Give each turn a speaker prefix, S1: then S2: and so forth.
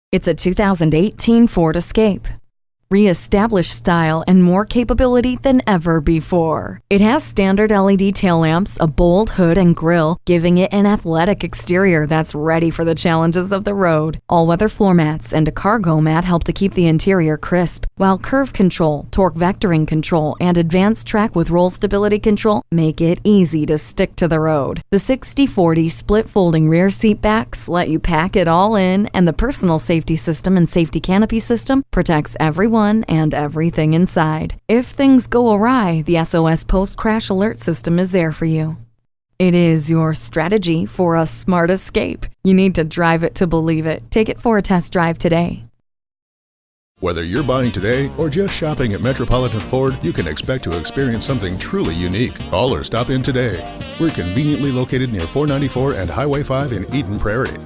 S1: It's a 2018 Ford Escape. Re-established style and more capability than ever before. It has standard LED tail lamps, a bold hood and grille, giving it an athletic exterior that's ready for the challenges of the road. All-weather floor mats and a cargo mat help to keep the interior crisp, while curve control, torque vectoring control, and advanced track with roll stability control make it easy to stick to the road. The 60/40 split folding rear seat backs let you pack it all in, and the personal safety system and safety canopy system protects everyone and everything inside. If things go awry, the SOS post-crash alert system is there for you. It is your strategy for a smart escape. You need to drive it to believe it. Take it for a test drive today.
S2: Whether you're buying today or just shopping at Metropolitan Ford, you can expect to experience something truly unique. Call or stop in today. We're conveniently located near 494 and Highway 5 in Eden Prairie.